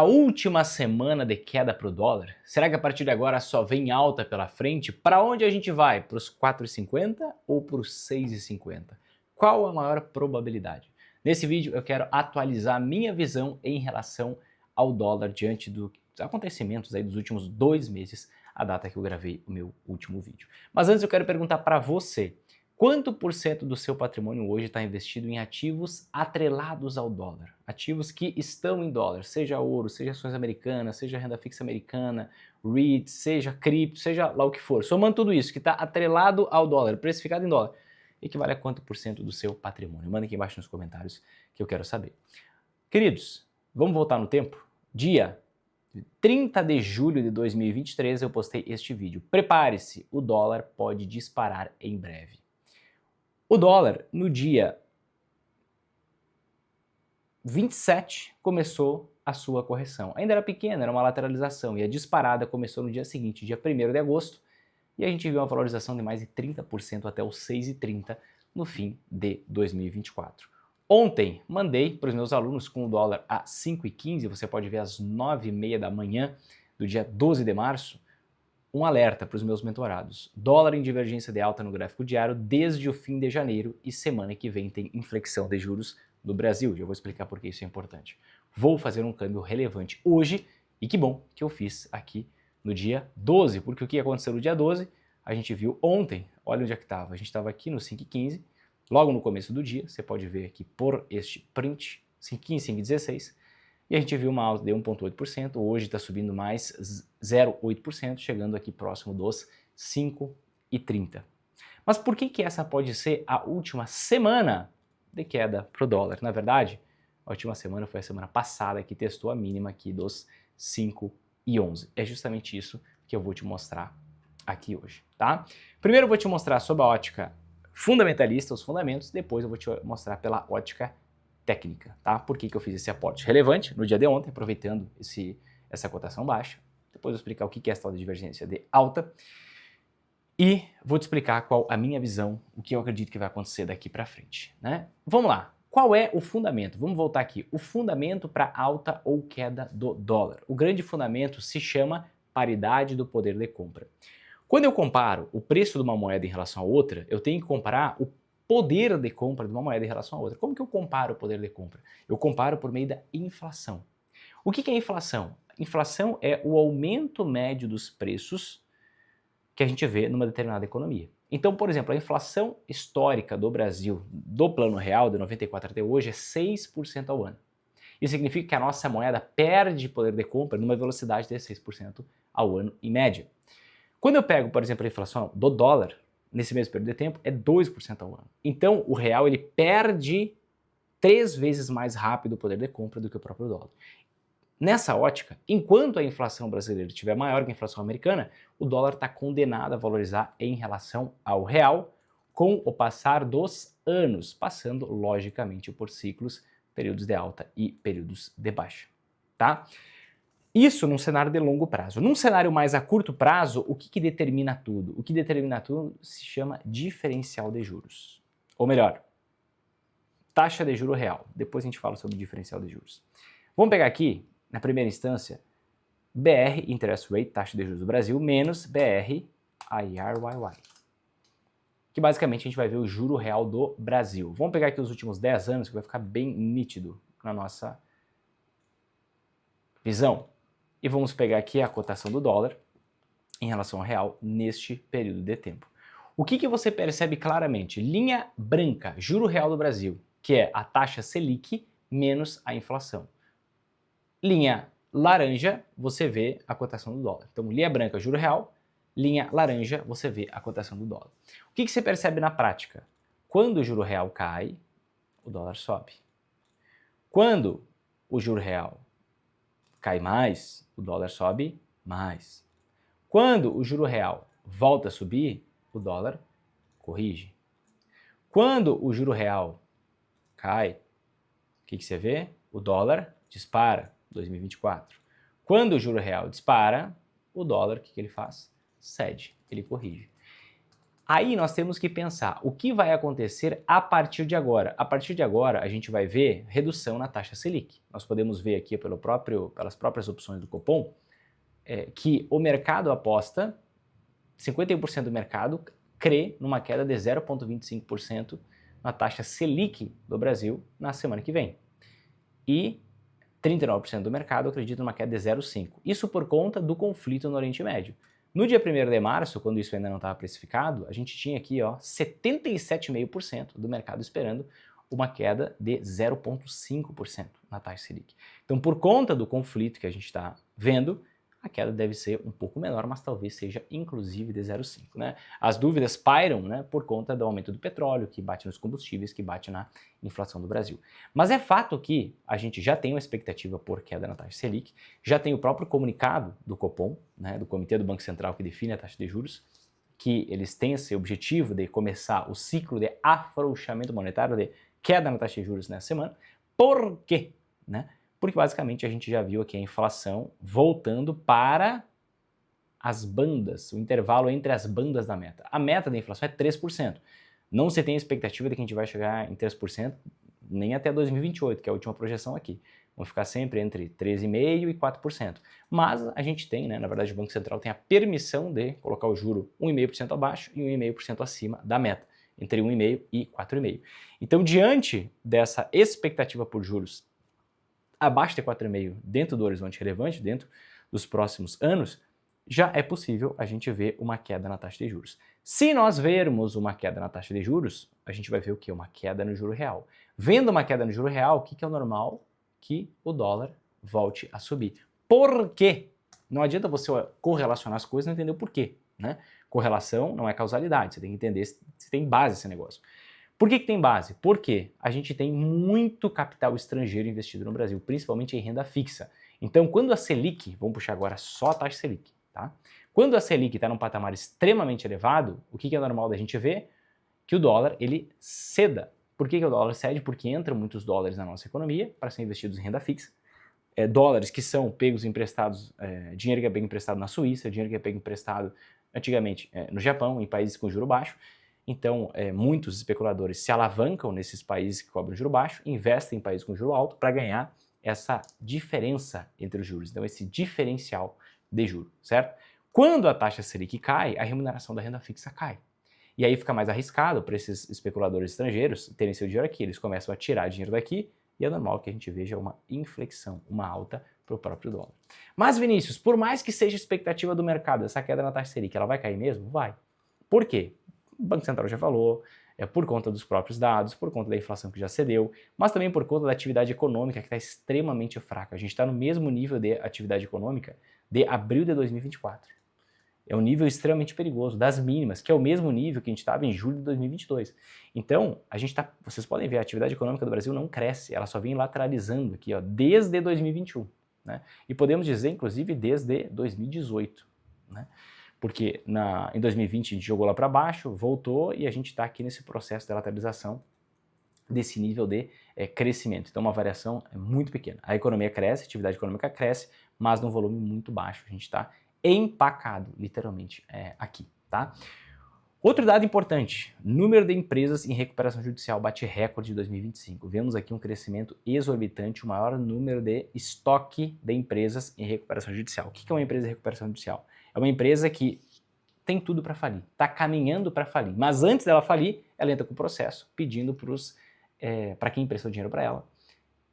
A última semana de queda para o dólar? Será que a partir de agora só vem alta pela frente? Para onde a gente vai? Para os 4,50 ou para os 6,50? Qual a maior probabilidade? Nesse vídeo eu quero atualizar a minha visão em relação ao dólar diante dos acontecimentos aí dos últimos 2 meses, a data que eu gravei o meu último vídeo. Mas antes eu quero perguntar para você, quanto por cento do seu patrimônio hoje está investido em ativos atrelados ao dólar? Ativos que estão em dólar, seja ouro, seja ações americanas, seja renda fixa americana, REIT, seja cripto, seja lá o que for. Somando tudo isso que está atrelado ao dólar, precificado em dólar, equivale a quanto por cento do seu patrimônio? Manda aqui embaixo nos comentários que eu quero saber. Queridos, vamos voltar no tempo? Dia 30 de julho de 2023 eu postei este vídeo. Prepare-se, o dólar pode disparar em breve. O dólar, no dia 27, começou a sua correção. Ainda era pequena, era uma lateralização, e a disparada começou no dia seguinte, dia 1º de agosto, e a gente viu uma valorização de mais de 30% até os 6,30 no fim de 2024. Ontem, mandei para os meus alunos com o dólar a 5,15, você pode ver às 9h30 da manhã do dia 12 de março, um alerta para os meus mentorados. Dólar em divergência de alta no gráfico diário desde o fim de janeiro e semana que vem tem inflexão de juros no Brasil. Já vou explicar por que isso é importante. Vou fazer um câmbio relevante hoje e que bom que eu fiz aqui no dia 12, porque o que aconteceu no dia 12 a gente viu ontem, olha onde é que estava. A gente estava aqui no 5,15, logo no começo do dia, você pode ver aqui por este print, 5,15, 5,16, e a gente viu uma alta de 1,8%, hoje está subindo mais 0,8%, chegando aqui próximo dos 5,30. Mas por que essa pode ser a última semana de queda para o dólar? Na verdade, a última semana foi a semana passada que testou a mínima aqui dos 5,11. É justamente isso que eu vou te mostrar aqui hoje, tá? Primeiro eu vou te mostrar sob a ótica fundamentalista, os fundamentos, depois eu vou te mostrar pela ótica técnica, tá? Por que eu fiz esse aporte relevante no dia de ontem, aproveitando essa cotação baixa. Depois eu vou explicar o que é essa tal de divergência de alta e vou te explicar qual a minha visão, o que eu acredito que vai acontecer daqui para frente, né? Vamos lá. Qual é o fundamento? Vamos voltar aqui. O fundamento para alta ou queda do dólar. O grande fundamento se chama paridade do poder de compra. Quando eu comparo o preço de uma moeda em relação a outra, eu tenho que comparar o poder de compra de uma moeda em relação a outra. Como que eu comparo o poder de compra? Eu comparo por meio da inflação. O que é inflação? Inflação é o aumento médio dos preços que a gente vê numa determinada economia. Então, por exemplo, a inflação histórica do Brasil, do Plano Real, de 94 até hoje, é 6% ao ano. Isso significa que a nossa moeda perde poder de compra numa velocidade de 6% ao ano em média. Quando eu pego, por exemplo, a inflação do dólar, nesse mesmo período de tempo, é 2% ao ano. Então, o real ele perde 3 vezes mais rápido o poder de compra do que o próprio dólar. Nessa ótica, enquanto a inflação brasileira estiver maior que a inflação americana, o dólar está condenado a valorizar em relação ao real com o passar dos anos, passando logicamente por ciclos, períodos de alta e períodos de baixa, tá? Isso num cenário de longo prazo. Num cenário mais a curto prazo, o que determina tudo? O que determina tudo se chama diferencial de juros. Ou melhor, taxa de juro real. Depois a gente fala sobre diferencial de juros. Vamos pegar aqui, na primeira instância, BR, Interest Rate, taxa de juros do Brasil, menos BR, IRYY. Que basicamente a gente vai ver o juro real do Brasil. Vamos pegar aqui os últimos 10 anos, que vai ficar bem nítido na nossa visão. E vamos pegar aqui a cotação do dólar em relação ao real neste período de tempo. O que você percebe claramente? Linha branca, juro real do Brasil, que é a taxa Selic menos a inflação. Linha laranja, você vê a cotação do dólar. Então, linha branca, juro real, linha laranja, você vê a cotação do dólar. O que você percebe na prática? Quando o juro real cai, o dólar sobe. Quando o juro real cai mais, o dólar sobe mais. Quando o juro real volta a subir, o dólar corrige. Quando o juro real cai, o que você vê? O dólar dispara, 2024. Quando o juro real dispara, o dólar, o que ele faz? Cede, ele corrige. Aí nós temos que pensar o que vai acontecer a partir de agora. A partir de agora, a gente vai ver redução na taxa Selic. Nós podemos ver aqui pelas próprias opções do Copom que o mercado aposta, 51% do mercado crê numa queda de 0,25% na taxa Selic do Brasil na semana que vem. E 39% do mercado acredita numa queda de 0,5%. Isso por conta do conflito no Oriente Médio. No dia 1º de março, quando isso ainda não estava precificado, a gente tinha aqui 77,5% do mercado esperando uma queda de 0,5% na taxa Selic. Então, por conta do conflito que a gente está vendo, a queda deve ser um pouco menor, mas talvez seja inclusive de 0,5%. Né? As dúvidas pairam, né, por conta do aumento do petróleo, que bate nos combustíveis, que bate na inflação do Brasil. Mas é fato que a gente já tem uma expectativa por queda na taxa Selic, já tem o próprio comunicado do Copom, né, do Comitê do Banco Central que define a taxa de juros, que eles têm esse objetivo de começar o ciclo de afrouxamento monetário, de queda na taxa de juros nessa semana. Por quê? Né? Porque basicamente a gente já viu aqui a inflação voltando para as bandas, o intervalo entre as bandas da meta. A meta da inflação é 3%. Não se tem a expectativa de que a gente vai chegar em 3% nem até 2028, que é a última projeção aqui. Vão ficar sempre entre 3,5% e 4%. Mas a gente tem, né, na verdade o Banco Central tem a permissão de colocar o juro 1,5% abaixo e 1,5% acima da meta, entre 1,5% e 4,5%. Então, diante dessa expectativa por juros abaixo de 4,5% dentro do horizonte relevante, dentro dos próximos anos, já é possível a gente ver uma queda na taxa de juros. Se nós vermos uma queda na taxa de juros, a gente vai ver o que? Uma queda no juro real. Vendo uma queda no juro real, o que é o normal? Que o dólar volte a subir. Por quê? Não adianta você correlacionar as coisas e não entender o porquê, né? Correlação não é causalidade, você tem que entender se tem base esse negócio. Por que tem base? Porque a gente tem muito capital estrangeiro investido no Brasil, principalmente em renda fixa. Então, quando a Selic, vamos puxar agora só a taxa Selic, tá? Quando a Selic está num patamar extremamente elevado, o que é normal da gente ver? Que o dólar, ele ceda. Por que o dólar cede? Porque entram muitos dólares na nossa economia para serem investidos em renda fixa. Dólares que são pegos emprestados, dinheiro que é pego emprestado na Suíça, dinheiro que é pego emprestado antigamente no Japão, em países com juro baixo. Então, muitos especuladores se alavancam nesses países que cobram juro baixo, investem em países com juro alto para ganhar essa diferença entre os juros, então esse diferencial de juro, certo? Quando a taxa Selic cai, a remuneração da renda fixa cai. E aí fica mais arriscado para esses especuladores estrangeiros terem seu dinheiro aqui, eles começam a tirar dinheiro daqui e é normal que a gente veja uma inflexão, uma alta para o próprio dólar. Mas, Vinícius, por mais que seja a expectativa do mercado, essa queda na taxa Selic, ela vai cair mesmo? Vai. Por quê? O Banco Central já falou, por conta dos próprios dados, por conta da inflação que já cedeu, mas também por conta da atividade econômica que está extremamente fraca. A gente está no mesmo nível de atividade econômica de abril de 2024. É um nível extremamente perigoso, das mínimas, que é o mesmo nível que a gente estava em julho de 2022. Então, vocês podem ver, a atividade econômica do Brasil não cresce, ela só vem lateralizando aqui, desde 2021. Né? E podemos dizer, inclusive, desde 2018. Né? Porque em 2020 a gente jogou lá para baixo, voltou e a gente está aqui nesse processo de lateralização desse nível de crescimento. Então uma variação muito pequena. A economia cresce, a atividade econômica cresce, mas num volume muito baixo. A gente está empacado, literalmente, aqui, tá? Outro dado importante, número de empresas em recuperação judicial bate recorde de 2025. Vemos aqui um crescimento exorbitante, o maior número de estoque de empresas em recuperação judicial. O que é uma empresa em recuperação judicial? É uma empresa que tem tudo para falir, está caminhando para falir, mas antes dela falir, ela entra com o processo pedindo para quem emprestou dinheiro para ela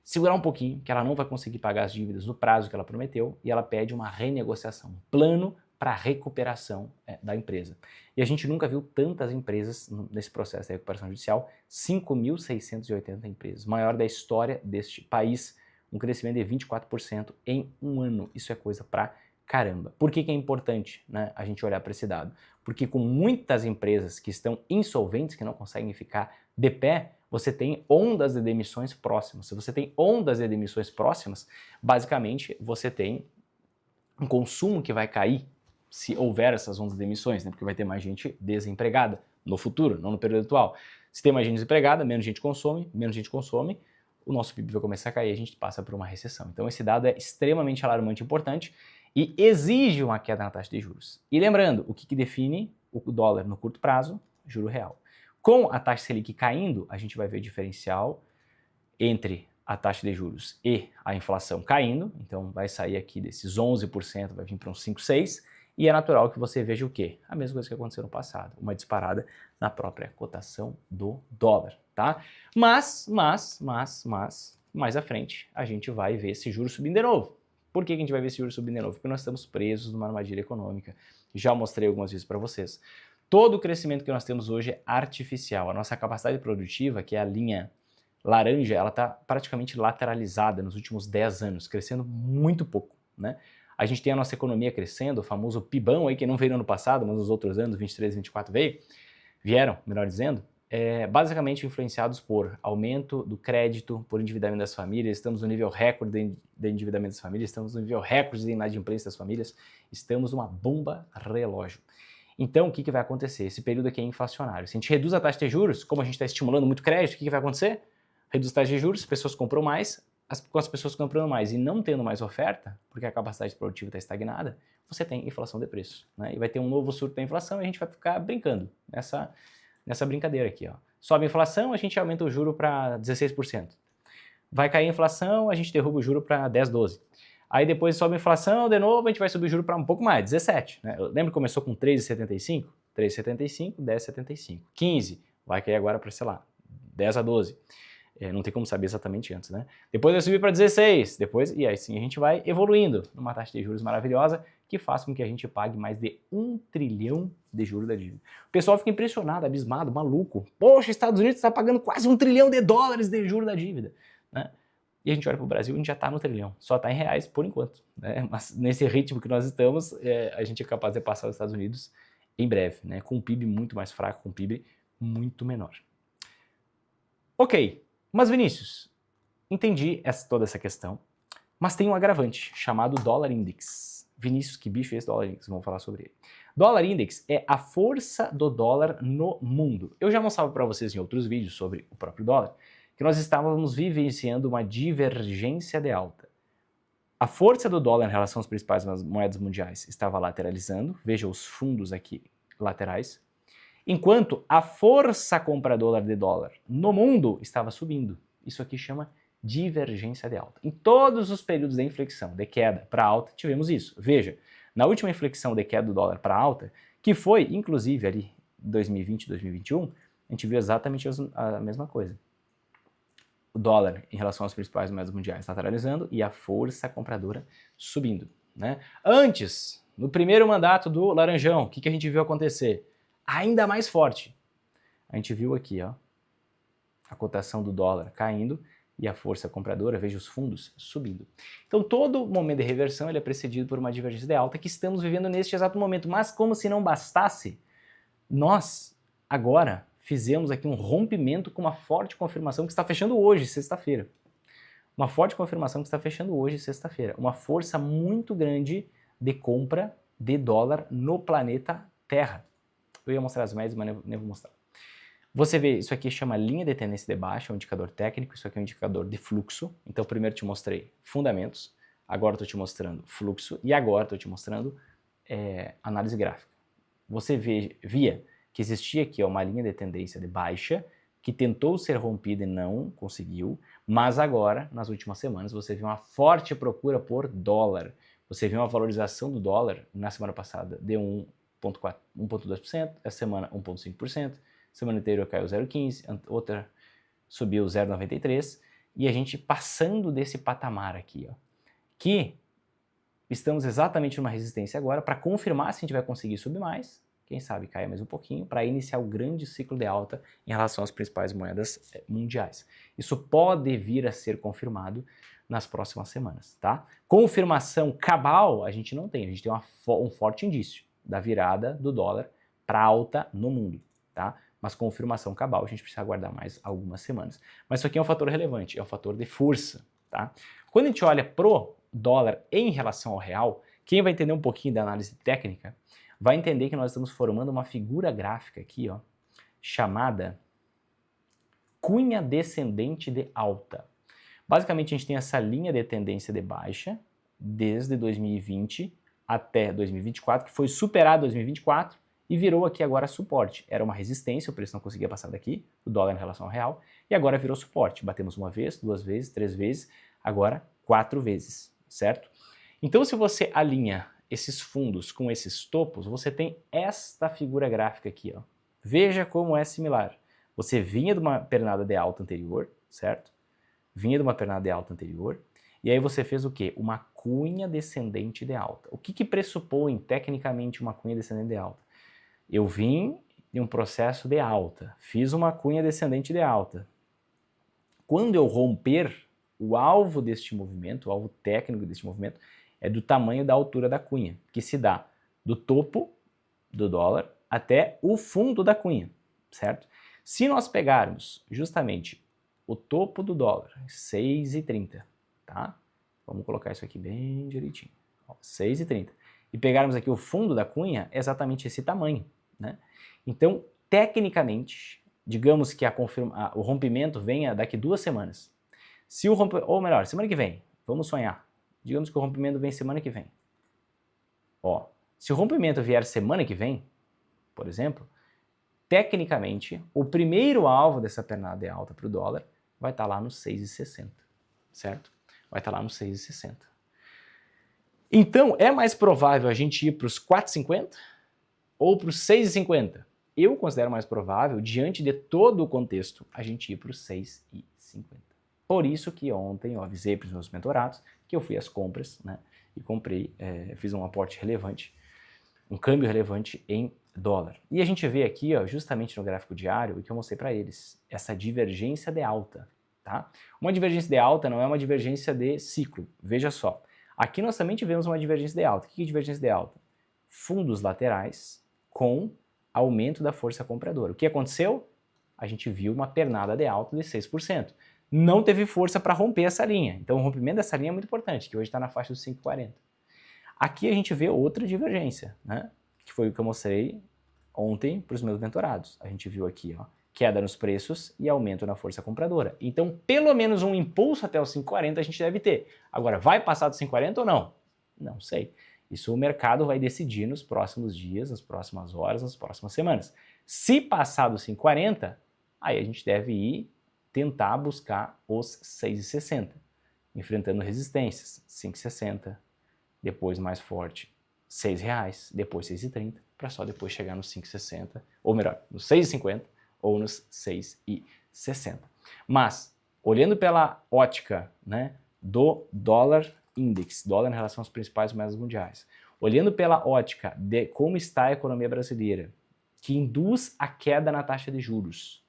segurar um pouquinho, que ela não vai conseguir pagar as dívidas no prazo que ela prometeu, e ela pede uma renegociação, um plano para recuperação da empresa. E a gente nunca viu tantas empresas nesse processo de recuperação judicial, 5.680 empresas, maior da história deste país, um crescimento de 24% em um ano. Isso é coisa para caramba. Por que é importante, né, a gente olhar para esse dado? Porque com muitas empresas que estão insolventes, que não conseguem ficar de pé, você tem ondas de demissões próximas. Se você tem ondas de demissões próximas, basicamente você tem um consumo que vai cair se houver essas ondas de demissões, né? Porque vai ter mais gente desempregada no futuro, não no período atual. Se tem mais gente desempregada, menos gente consome, o nosso PIB vai começar a cair e a gente passa por uma recessão. Então esse dado é extremamente alarmante e importante e exige uma queda na taxa de juros. E lembrando, o que define o dólar no curto prazo juro real. Com a taxa Selic caindo, a gente vai ver diferencial entre a taxa de juros e a inflação caindo, então vai sair aqui desses 11%, vai vir para uns 5, 6%, e é natural que você veja o quê? A mesma coisa que aconteceu no passado, uma disparada na própria cotação do dólar, tá? Mas, mais à frente, a gente vai ver esse juro subindo de novo. Por que a gente vai ver esse juro subindo de novo? Porque nós estamos presos numa armadilha econômica. Já mostrei algumas vezes para vocês. Todo o crescimento que nós temos hoje é artificial. A nossa capacidade produtiva, que é a linha laranja, ela está praticamente lateralizada nos últimos 10 anos, crescendo muito pouco, né? A gente tem a nossa economia crescendo, o famoso PIBão aí, que não veio no ano passado, mas nos outros anos, 23, 24 vieram, melhor dizendo, basicamente influenciados por aumento do crédito, por endividamento das famílias, estamos no nível recorde de endividamento das famílias, estamos no nível recorde de inadimplência das famílias, estamos numa bomba relógio. Então, o que vai acontecer? Esse período aqui é inflacionário. Se a gente reduz a taxa de juros, como a gente está estimulando muito crédito, o que vai acontecer? Reduz a taxa de juros, as pessoas compram mais, com as pessoas comprando mais e não tendo mais oferta, porque a capacidade produtiva está estagnada, você tem inflação de preço, né? E vai ter um novo surto da inflação e a gente vai ficar brincando nessa brincadeira aqui, ó. Sobe a inflação, a gente aumenta o juro para 16%. Vai cair a inflação, a gente derruba o juro para 10, 12%. Aí depois sobe a inflação, de novo, a gente vai subir o juro para um pouco mais, 17%. Né? Lembra que começou com 3,75%? 3,75%, 10,75%. 15%, vai cair agora para, sei lá, 10 a 12%. Não tem como saber exatamente antes, né? Depois vai subir para 16, e aí sim a gente vai evoluindo numa taxa de juros maravilhosa que faz com que a gente pague mais de 1 trilhão de juros da dívida. O pessoal fica impressionado, abismado, maluco. Poxa, Estados Unidos está pagando quase $1 trilhão de juros da dívida, né? E a gente olha para o Brasil, a gente já está no trilhão, só está em reais por enquanto, né? Mas nesse ritmo que nós estamos, a gente é capaz de passar os Estados Unidos em breve, né? Com um PIB muito mais fraco, com um PIB muito menor. Ok. Mas Vinícius, entendi toda essa questão, mas tem um agravante chamado dólar index. Vinícius, que bicho é esse dólar index? Vamos falar sobre ele. Dólar index é a força do dólar no mundo. Eu já mostrava para vocês em outros vídeos sobre o próprio dólar, que nós estávamos vivenciando uma divergência de alta. A força do dólar em relação às principais moedas mundiais estava lateralizando, veja os fundos aqui laterais, enquanto a força compradora de dólar no mundo estava subindo. Isso aqui chama divergência de alta. Em todos os períodos de inflexão, de queda para alta, tivemos isso. Veja, na última inflexão de queda do dólar para alta, que foi, inclusive, ali 2020, 2021, a gente viu exatamente a mesma coisa. O dólar em relação às principais moedas mundiais lateralizando e a força compradora subindo, né? Antes, no primeiro mandato do Laranjão, o que a gente viu acontecer? Ainda mais forte. A gente viu aqui, ó, a cotação do dólar caindo e a força compradora, veja os fundos, subindo. Então todo momento de reversão ele é precedido por uma divergência de alta que estamos vivendo neste exato momento. Mas como se não bastasse, nós agora fizemos aqui um rompimento com uma forte confirmação que está fechando hoje, sexta-feira. Uma forte confirmação que está fechando hoje, sexta-feira. Uma força muito grande de compra de dólar no planeta Terra. Eu ia mostrar as médias, mas nem vou mostrar. Você vê, isso aqui chama linha de tendência de baixa, é um indicador técnico, isso aqui é um indicador de fluxo. Então, primeiro te mostrei fundamentos, agora estou te mostrando fluxo e agora estou te mostrando análise gráfica. Você via que existia aqui uma linha de tendência de baixa que tentou ser rompida e não conseguiu, mas agora, nas últimas semanas, você viu uma forte procura por dólar. Você viu uma valorização do dólar na semana passada de 1,2%, essa semana 1,5%, semana anterior caiu 0,15%, outra subiu 0,93%, e a gente passando desse patamar aqui, ó, que estamos exatamente numa resistência agora para confirmar se a gente vai conseguir subir mais, quem sabe cair mais um pouquinho, para iniciar o grande ciclo de alta em relação às principais moedas mundiais. Isso pode vir a ser confirmado nas próximas semanas, tá? Confirmação cabal a gente não tem, a gente tem um forte indício da virada do dólar para alta no mundo, tá? Mas confirmação cabal a gente precisa aguardar mais algumas semanas. Mas isso aqui é um fator relevante, é um fator de força, tá? Quando a gente olha pro dólar em relação ao real, quem vai entender um pouquinho da análise técnica vai entender que nós estamos formando uma figura gráfica aqui, ó, chamada cunha descendente de alta. Basicamente a gente tem essa linha de tendência de baixa desde 2020 até 2024, que foi superada em 2024 e virou aqui agora suporte. Era uma resistência, o preço não conseguia passar daqui, o dólar em relação ao real, e agora virou suporte. Batemos uma vez, 2 vezes, 3 vezes, agora 4 vezes, certo? Então se você alinha esses fundos com esses topos, você tem esta figura gráfica aqui, ó. Veja como é similar. Você vinha de uma pernada de alta anterior, certo? Vinha de uma pernada de alta anterior, e aí você fez o quê? Uma cunha descendente de alta. O que pressupõe tecnicamente uma cunha descendente de alta? Eu vim de um processo de alta, fiz uma cunha descendente de alta. Quando eu romper, o alvo deste movimento, o alvo técnico deste movimento, é do tamanho da altura da cunha, que se dá do topo do dólar até o fundo da cunha, certo? Se nós pegarmos justamente o topo do dólar, 6,30, tá? Vamos colocar isso aqui bem direitinho, 6,30. E pegarmos aqui o fundo da cunha, é exatamente esse tamanho, né? Então, tecnicamente, digamos que o rompimento venha daqui 2 semanas. Se o ou melhor, semana que vem, vamos sonhar. Digamos que o rompimento vem semana que vem. Ó, se o rompimento vier semana que vem, por exemplo, tecnicamente, o primeiro alvo dessa pernada de alta para o dólar vai estar lá nos 6,60, certo? Vai estar lá nos 6,60. Então, é mais provável a gente ir para os 4,50 ou para os 6,50? Eu considero mais provável, diante de todo o contexto, a gente ir para os 6,50. Por isso que ontem eu avisei para os meus mentorados que eu fui às compras, né? E comprei, fiz um aporte relevante, um câmbio relevante em dólar. E a gente vê aqui, ó, justamente no gráfico diário, o que eu mostrei para eles, essa divergência de alta, tá? Uma divergência de alta não é uma divergência de ciclo, veja só. Aqui nós também tivemos uma divergência de alta. O que é divergência de alta? Fundos laterais com aumento da força compradora. O que aconteceu? A gente viu uma pernada de alta de 6%. Não teve força para romper essa linha. Então o rompimento dessa linha é muito importante, que hoje está na faixa dos 5,40. Aqui a gente vê outra divergência, né? Que foi o que eu mostrei ontem para os meus mentorados. A gente viu aqui, ó, queda nos preços e aumento na força compradora. Então, pelo menos um impulso até os 5,40 a gente deve ter. Agora, vai passar dos 5,40 ou não? Não sei. Isso o mercado vai decidir nos próximos dias, nas próximas horas, nas próximas semanas. Se passar dos 5,40, aí a gente deve ir tentar buscar os 6,60, enfrentando resistências, 5,60, depois mais forte, R$6, depois 6,30, para só depois chegar nos 5,60, ou melhor, nos 6,50 ou nos 6,60. Mas, olhando pela ótica, né, do dólar index, dólar em relação às principais moedas mundiais, olhando pela ótica de como está a economia brasileira, que induz a queda na taxa de juros,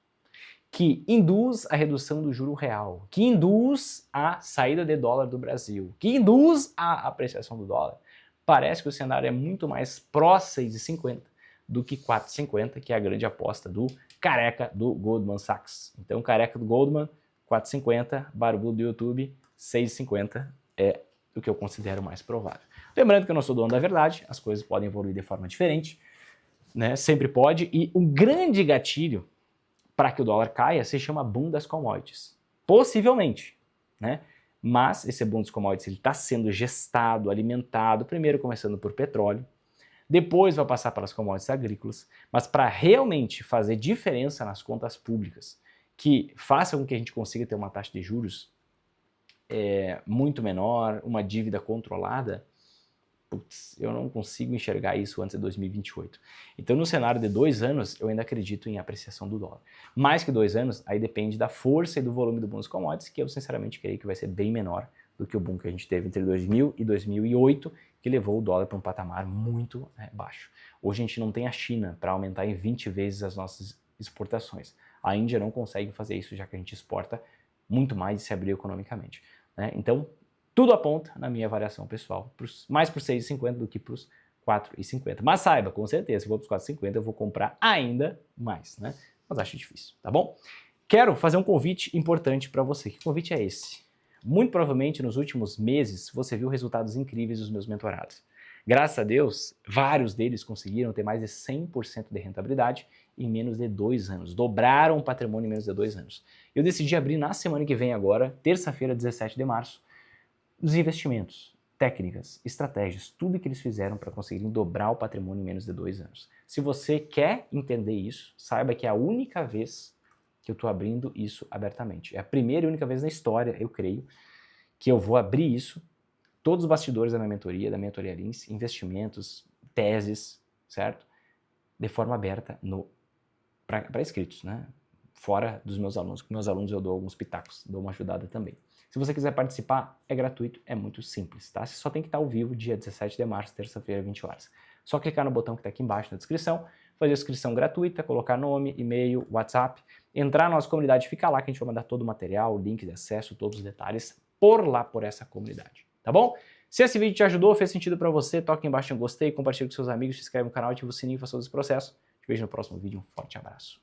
que induz a redução do juro real, que induz a saída de dólar do Brasil, que induz a apreciação do dólar, parece que o cenário é muito mais pró-6,50 do que 4,50, que é a grande aposta do careca do Goldman Sachs. Então, careca do Goldman, 4,50, barbudo do YouTube, 6,50 é o que eu considero mais provável. Lembrando que eu não sou dono da verdade, as coisas podem evoluir de forma diferente, né? Sempre pode, e um grande gatilho para que o dólar caia se chama boom das commodities. Possivelmente, né? Mas esse boom das commodities está sendo gestado, alimentado, primeiro começando por petróleo, depois vai passar pelas commodities agrícolas, mas para realmente fazer diferença nas contas públicas, que faça com que a gente consiga ter uma taxa de juros muito menor, uma dívida controlada, putz, eu não consigo enxergar isso antes de 2028. Então, no cenário de 2 anos, eu ainda acredito em apreciação do dólar. Mais que 2 anos, aí depende da força e do volume do boom dos commodities, que eu sinceramente creio que vai ser bem menor do que o boom que a gente teve entre 2000 e 2008, que levou o dólar para um patamar muito baixo. Hoje a gente não tem a China para aumentar em 20 vezes as nossas exportações. A Índia não consegue fazer isso, já que a gente exporta muito mais e se abriu economicamente, né? Então, tudo aponta, na minha avaliação pessoal, mais para os 6,50 do que para os 4,50. Mas saiba, com certeza, se for para os 4,50 eu vou comprar ainda mais, né? Mas acho difícil, tá bom? Quero fazer um convite importante para você. Que convite é esse? Muito provavelmente nos últimos meses você viu resultados incríveis dos meus mentorados. Graças a Deus, vários deles conseguiram ter mais de 100% de rentabilidade em menos de 2 anos. Dobraram o patrimônio em menos de 2 anos. Eu decidi abrir na semana que vem agora, terça-feira, 17 de março, os investimentos. técnicas, estratégias, tudo que eles fizeram para conseguirem dobrar o patrimônio em menos de 2 anos. Se você quer entender isso, saiba que é a única vez que eu estou abrindo isso abertamente. É a primeira e única vez na história, eu creio, que eu vou abrir isso, todos os bastidores da mentoria Lince, investimentos, teses, certo? De forma aberta para inscritos, né? Fora dos meus alunos. Com meus alunos eu dou alguns pitacos, dou uma ajudada também. Se você quiser participar, é gratuito, é muito simples, tá? Você só tem que estar ao vivo dia 17 de março, terça-feira, 20 horas. Só clicar no botão que está aqui embaixo na descrição, fazer a inscrição gratuita, colocar nome, e-mail, WhatsApp, entrar na nossa comunidade, fica lá que a gente vai mandar todo o material, link de acesso, todos os detalhes, por lá, por essa comunidade, tá bom? Se esse vídeo te ajudou, fez sentido para você, toque embaixo em gostei, compartilhe com seus amigos, se inscreve no canal, ativa o sininho, faça todo esse processo. Te vejo no próximo vídeo, um forte abraço.